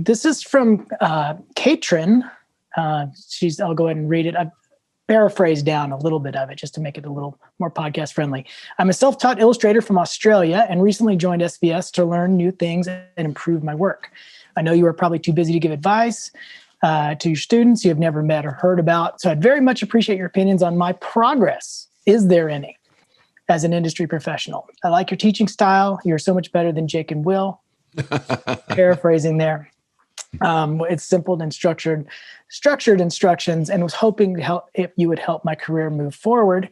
This is from Katrin. I'll go ahead and read it. I've paraphrased down a little bit of it just to make it a little more podcast friendly. I'm a self-taught illustrator from Australia and recently joined SBS to learn new things and improve my work. I know you are probably too busy to give advice to your students you have never met or heard about. So I'd very much appreciate your opinions on my progress. Is there any? As an industry professional, I like your teaching style. You're so much better than Jake and Will. Paraphrasing there. It's simple and structured instructions, and was hoping to help if you would help my career move forward.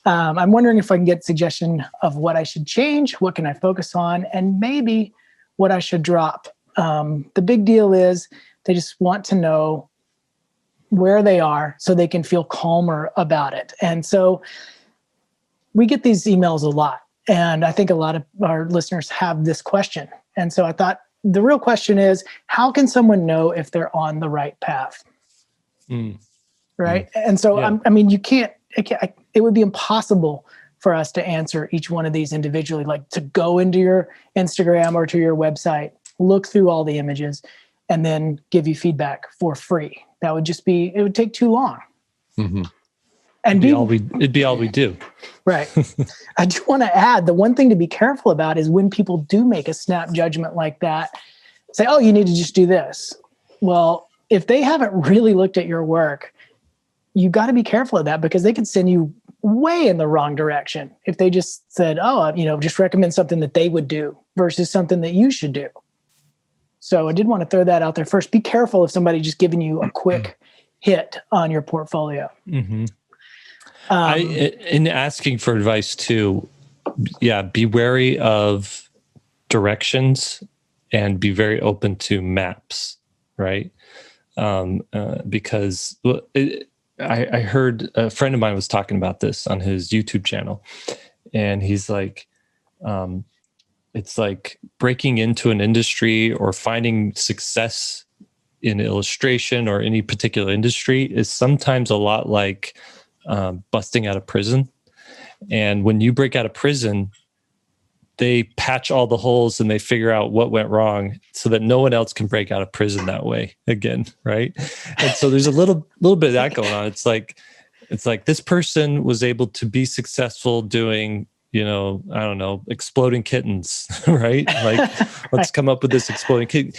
I'm wondering if I can get a suggestion of what I should change, what can I focus on, and maybe what I should drop. The big deal is they just want to know where they are so they can feel calmer about it. And so we get these emails a lot, and I think a lot of our listeners have this question. And so I thought the real question is, how can someone know if they're on the right path? Right. And so, yeah. I mean, it would be impossible for us to answer each one of these individually, like to go into your Instagram or to your website, look through all the images, and then give you feedback for free. That would it would take too long. Mm-hmm. And it'd be all we do. Right. I do want to add, the one thing to be careful about is when people do make a snap judgment like that, say, oh, you need to just do this. Well, if they haven't really looked at your work, you got to be careful of that, because they could send you way in the wrong direction if they just said, oh, just recommend something that they would do versus something that you should do. So I did want to throw that out there first. Be careful if somebody just giving you a quick hit on your portfolio. Mm-hmm. In asking for advice too, be wary of directions and be very open to maps, right? Because I heard a friend of mine was talking about this on his YouTube channel, and he's like, it's like breaking into an industry or finding success in illustration or any particular industry is sometimes a lot like busting out of prison. And when you break out of prison, they patch all the holes and they figure out what went wrong so that no one else can break out of prison that way again, right? And so there's a little bit of that going on. It's like this person was able to be successful doing, I don't know, exploding kittens, right? Like, let's come up with this exploding kitten.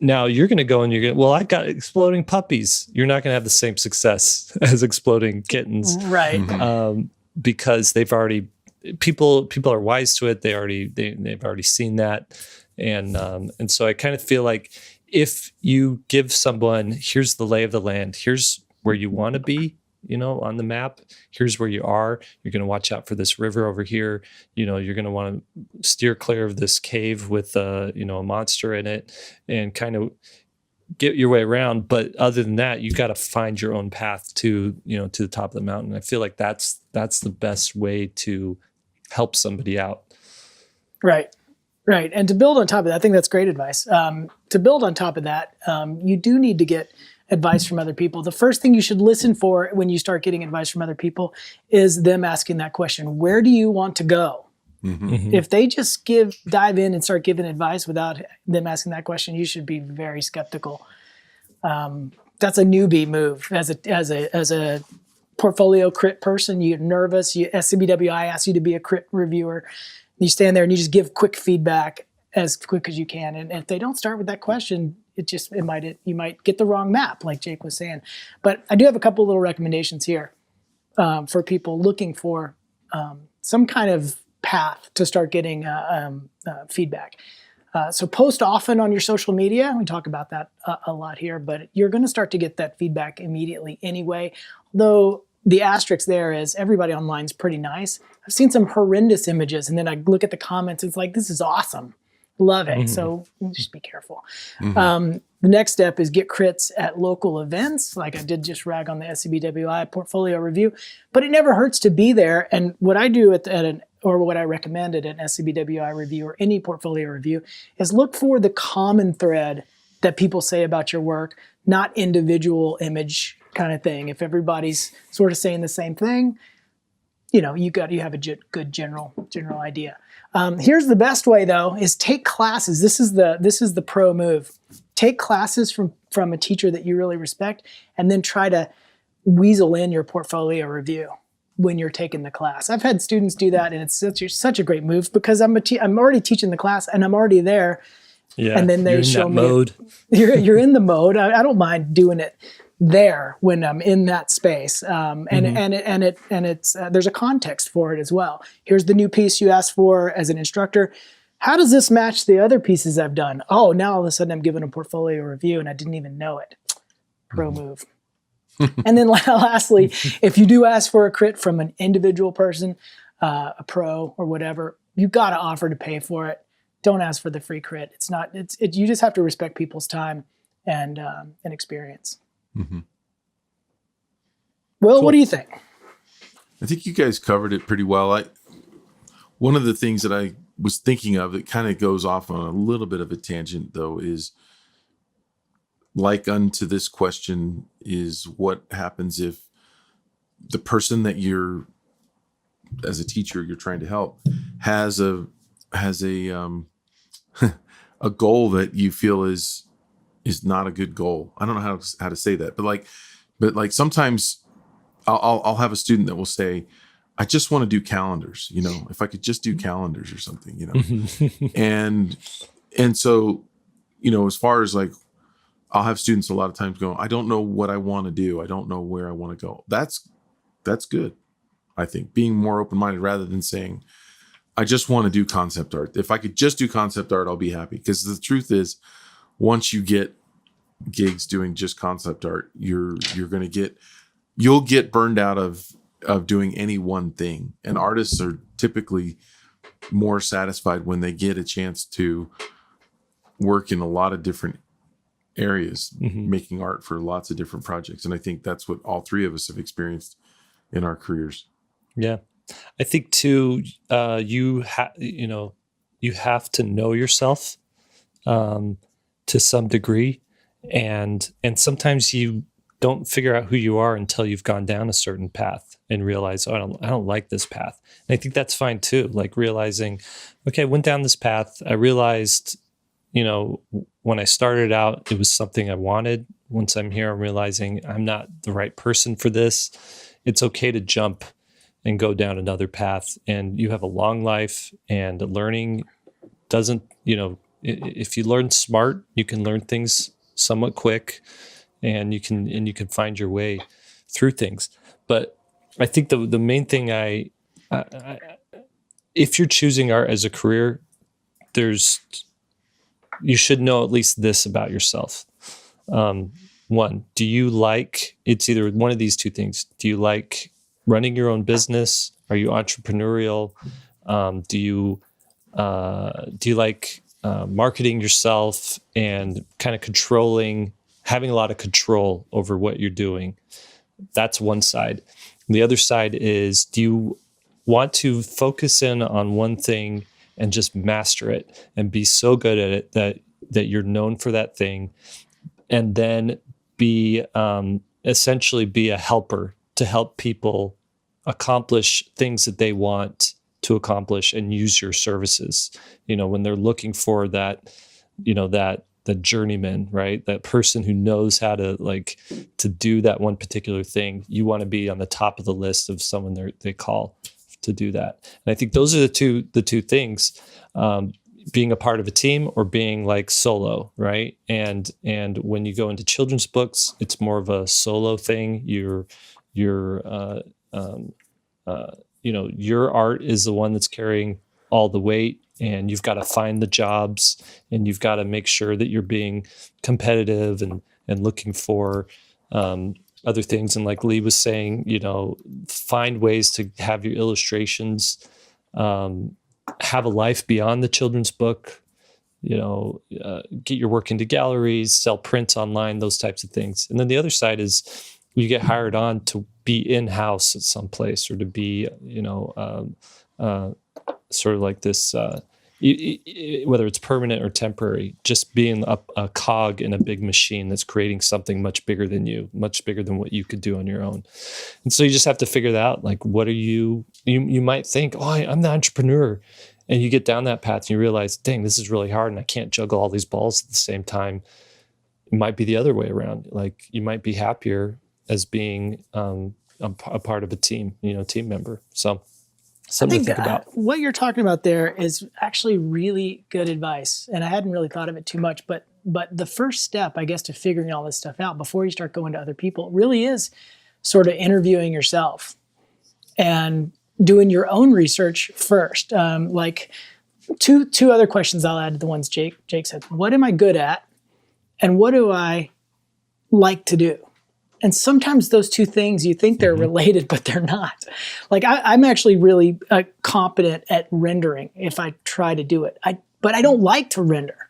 Now you're going to go and I got exploding puppies. You're not going to have the same success as exploding kittens. Right. Because they've already, people are wise to it. They've already seen that. And so I kind of feel like if you give someone, here's the lay of the land, here's where you want to be, on the map, here's where you are, you're going to watch out for this river over here, you're going to want to steer clear of this cave with a monster in it, and kind of get your way around. But other than that, you got to find your own path to the top of the mountain. I feel like that's the best way to help somebody out. Right. And to build on top of that, I think that's great advice. To build on top of that, you do need to get advice from other people. The first thing you should listen for when you start getting advice from other people is them asking that question, where do you want to go? Mm-hmm. If they just dive in and start giving advice without them asking that question, you should be very skeptical. That's a newbie move. As a portfolio crit person, you're nervous. SCBWI asks you to be a crit reviewer. You stand there and you just give quick feedback as quick as you can. And if they don't start with that question, you might get the wrong map, like Jake was saying. But I do have a couple little recommendations here for people looking for some kind of path to start getting feedback. So post often on your social media. We talk about that a lot here, but you're going to start to get that feedback immediately anyway. Though the asterisk there is everybody online is pretty nice. I've seen some horrendous images, and then I look at the comments. It's like, this is awesome. Love it. Mm-hmm. So just be careful. Mm-hmm. The next step is get crits at local events. Like I did just rag on the SCBWI portfolio review, but it never hurts to be there. And what I do or what I recommend at an SCBWI review or any portfolio review is look for the common thread that people say about your work, not individual image kind of thing. If everybody's sort of saying the same thing, you have a good general idea. Here's the best way though, is take classes. This is the pro move. take classes from a teacher that you really respect, and then try to weasel in your portfolio review when you're taking the class. I've had students do that, and it's such a great move because I'm already teaching the class and I'm already there. Yeah, and then they you're in show that me mode. You're in the mode. I don't mind doing it there when I'm in that space. It's there's a context for it as well. Here's the new piece you asked for as an instructor. How does this match the other pieces I've done? Oh, now all of a sudden I'm giving a portfolio review and I didn't even know it. Pro move. And then lastly, if you do ask for a crit from an individual person, a pro or whatever, you got to offer to pay for it. Don't ask for the free crit. You just have to respect people's time and experience. Mm-hmm. Well, Cool. what do you think? I think you guys covered it pretty well. One of the things that I was thinking of that kind of goes off on a little bit of a tangent, though, is like unto this question is what happens if the person that you're, as a teacher, you're trying to help has a a goal that you feel is not a good goal. I don't know how to say that, but like sometimes I'll have a student that will say, I just want to do calendars, if I could just do calendars or something, and so, as far as like, I'll have students a lot of times go, I don't know what I want to do. I don't know where I want to go. That's good. I think being more open-minded rather than saying, I just want to do concept art. If I could just do concept art, I'll be happy. Because the truth is, once you get gigs doing just concept art, you'll get burned out of doing any one thing. And artists are typically more satisfied when they get a chance to work in a lot of different areas, making art for lots of different projects. And I think that's what all three of us have experienced in our careers. Yeah. I think too, you have to know yourself to some degree. And sometimes you don't figure out who you are until you've gone down a certain path and realize, oh, I don't like this path. And I think that's fine too. Like realizing, okay, I went down this path. I realized, when I started out, it was something I wanted. Once I'm here, I'm realizing I'm not the right person for this. It's okay to jump and go down another path. And you have a long life, and learning doesn't, if you learn smart, you can learn things somewhat quick, and you can find your way through things. But I think the main thing if you're choosing art as a career, you should know at least this about yourself. One, do you like, it's either one of these two things. Do you like running your own business? Are you entrepreneurial? Do you like marketing yourself and kind of having a lot of control over what you're doing? That's one side. The other side is, do you want to focus in on one thing and just master it and be so good at it that you're known for that thing, and then essentially be a helper to help people accomplish things that they want to accomplish and use your services, when they're looking for that, the journeyman, right? That person who knows how to do that one particular thing. You want to be on the top of the list of someone they call to do that. And I think those are the two things, being a part of a team or being like solo, right? And when you go into children's books, it's more of a solo thing. Your art is the one that's carrying all the weight, and you've got to find the jobs, and you've got to make sure that you're being competitive and looking for other things. And like Lee was saying, find ways to have your illustrations have a life beyond the children's book, get your work into galleries, sell prints online, those types of things. And then the other side is you get hired on to be in-house at some place, or to be, sort of like this, whether it's permanent or temporary, just being a cog in a big machine that's creating something much bigger than you, much bigger than what you could do on your own. And so you just have to figure that out. Like, what are you might think, oh, I'm the entrepreneur. And you get down that path and you realize, dang, this is really hard, and I can't juggle all these balls at the same time. it might be the other way around. Like you might be happier as being a part of a team, team member. So something to think about. What you're talking about there is actually really good advice. And I hadn't really thought of it too much, but the first step, I guess, to figuring all this stuff out before you start going to other people really is sort of interviewing yourself and doing your own research first. Like two other questions I'll add to the ones Jake said. What am I good at? And what do I like to do? And sometimes those two things, you think they're related, but they're not. Like I'm actually really competent at rendering if I try to do it. But I don't like to render.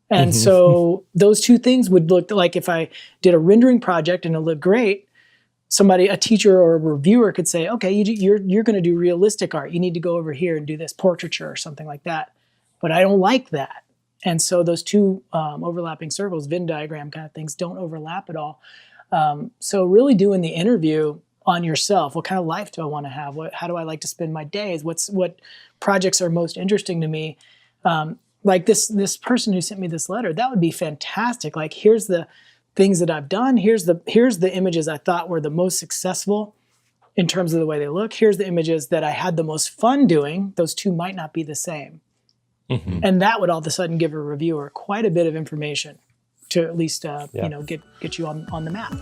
And so those two things would look like if I did a rendering project and it looked great, a teacher or a reviewer could say, okay, you're going to do realistic art. You need to go over here and do this portraiture or something like that. But I don't like that. And so those two overlapping circles, Venn diagram kind of things, don't overlap at all. So really doing the interview on yourself. What kind of life do I want to have? How do I like to spend my days? What projects are most interesting to me? Like this person who sent me this letter, that would be fantastic. Like, here's the things that I've done. Here's the images I thought were the most successful in terms of the way they look. Here's the images that I had the most fun doing. Those two might not be the same. And that would all of a sudden give a reviewer quite a bit of information to at least get you on the map.